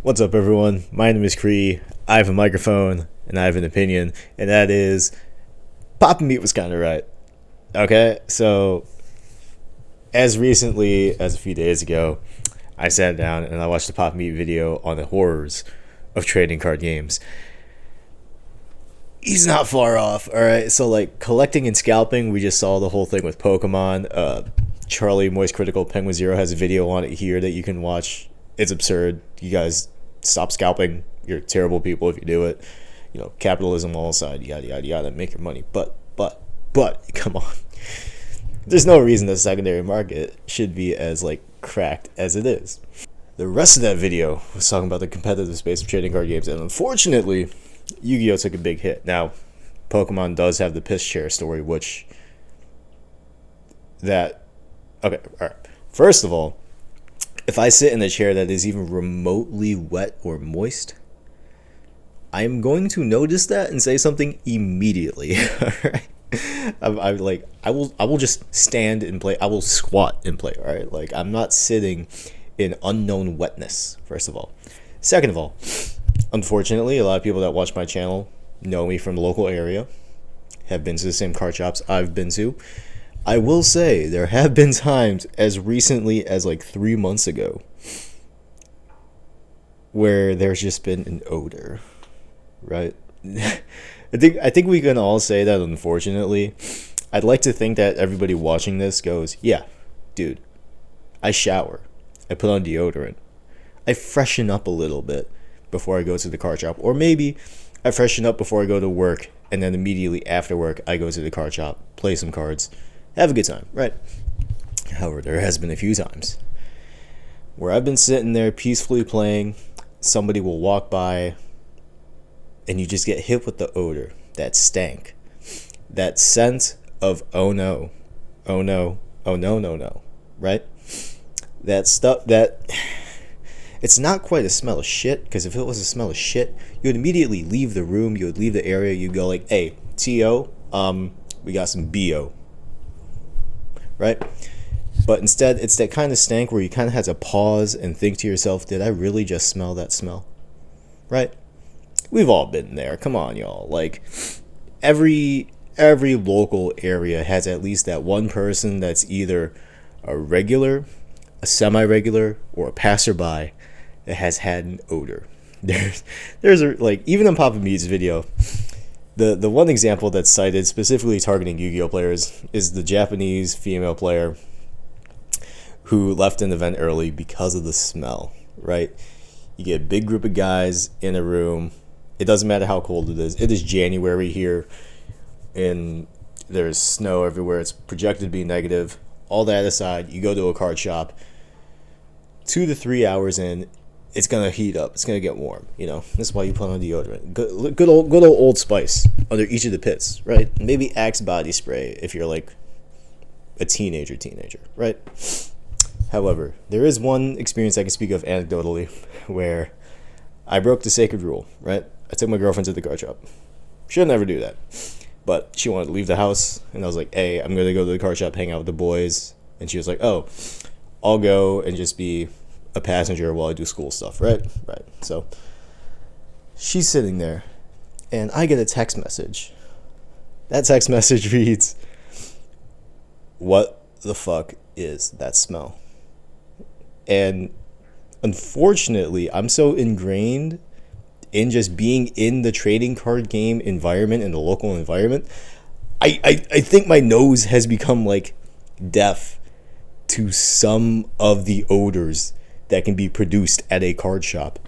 What's up, everyone? My name is Cree. I have a microphone and I have an opinion, and that is Papa Meat was kind of right. Okay, so as recently as a few days ago, I sat down and I watched a Papa Meat video on the horrors of trading card games. He's not far off, alright? So, like, collecting and scalping, we just saw the whole thing with Pokemon. Charlie Moist Critical Penguin Zero has a video on it here that you can watch. It's absurd. You guys stop scalping. You're terrible people if you do it. You know, capitalism all aside, yada yada yada, make your money. But come on. There's no reason the secondary market should be as like cracked as it is. The rest of that video was talking about the competitive space of trading card games, and unfortunately, Yu-Gi-Oh took a big hit. Now, Pokemon does have the piss chair story, which that okay, all right. First of all, if I sit in a chair that is even remotely wet or moist, I'm going to notice that and say something immediately. All right. I'm like I will just stand and play. I will squat and play. All right. Like I'm not sitting in unknown wetness. First of all, second of all, unfortunately, a lot of people that watch my channel know me from the local area, have been to the same card shops I've been to. I will say there have been times as recently as like 3 months ago where there's just been an odor, right? I think we can all say that. Unfortunately, I'd like to think that everybody watching this goes, yeah, dude, I shower, I put on deodorant, I freshen up a little bit before I go to the card shop, or maybe I freshen up before I go to work, and then immediately after work I go to the card shop, play some cards, have a good time, right? However, there has been a few times where I've been sitting there peacefully playing, somebody will walk by, and you just get hit with the odor, that stank, that scent of oh no, oh no, oh no, no, no, right? That stuff that it's not quite a smell of shit, because if it was a smell of shit, you would immediately leave the room, you would leave the area, you'd go like, hey, T.O., we got some B.O., right? But instead, it's that kind of stank where you kind of have to pause and think to yourself, did I really just smell that smell? Right? We've all been there. Come on, y'all. Like, every local area has at least that one person that's either a regular, a semi-regular, or a passerby that has had an odor. There's a, like, even in Papa Meat's video, the one example that's cited specifically targeting Yu-Gi-Oh players is the Japanese female player who left an event early because of the smell, right? You get a big group of guys in a room. It doesn't matter how cold it is. It is January here, and there's snow everywhere. It's projected to be negative. All that aside, you go to a card shop. 2 to 3 hours in, it's gonna heat up. It's gonna get warm. You know, that's why you put on deodorant. Good old Old Spice under each of the pits, right? Maybe Axe body spray if you're like a teenager, right? However, there is one experience I can speak of anecdotally where I broke the sacred rule, right? I took my girlfriend to the card shop. Should never do that. But she wanted to leave the house, and I was like, hey, I'm going to go to the card shop, hang out with the boys. And she was like, oh, I'll go and just be a passenger while I do school stuff, right? Right. So she's sitting there, and I get a text message. That text message reads, what the fuck is that smell? And unfortunately, I'm so ingrained in just being in the trading card game environment, in the local environment, I think my nose has become like deaf to some of the odors that can be produced at a card shop.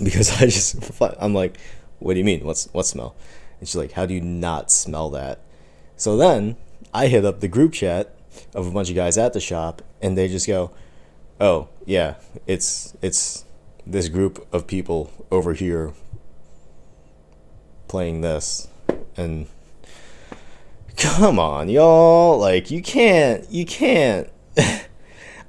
Because I'm like, what do you mean? What smell? And she's like, how do you not smell that? So then I hit up the group chat of a bunch of guys at the shop, and they just go, oh yeah, it's this group of people over here playing this. And come on, y'all, like you can't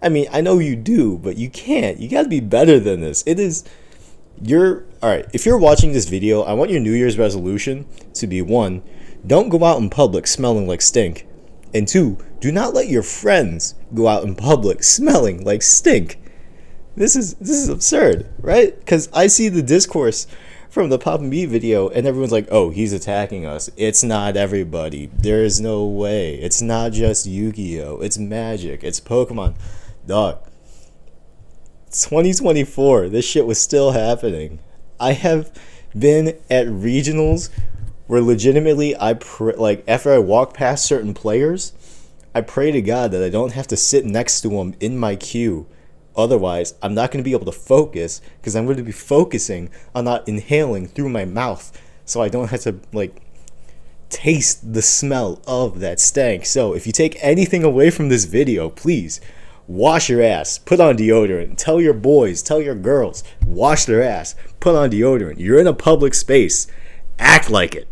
I mean, I know you do, but you can't. You got to be better than this. All right, if you're watching this video, I want your New Year's resolution to be 1, don't go out in public smelling like stink, and 2, do not let your friends go out in public smelling like stink. This is absurd, right? Because I see the discourse from the Pop and Beat video, and everyone's like, "Oh, he's attacking us." It's not everybody. There is no way. It's not just Yu-Gi-Oh. It's Magic. It's Pokemon. Dog. 2024. This shit was still happening. I have been at regionals where legitimately like after I walk past certain players, I pray to God that I don't have to sit next to them in my queue. Otherwise, I'm not going to be able to focus because I'm going to be focusing on not inhaling through my mouth so I don't have to like taste the smell of that stank. So if you take anything away from this video, please wash your ass, put on deodorant, tell your boys, tell your girls, wash their ass, put on deodorant. You're in a public space. Act like it.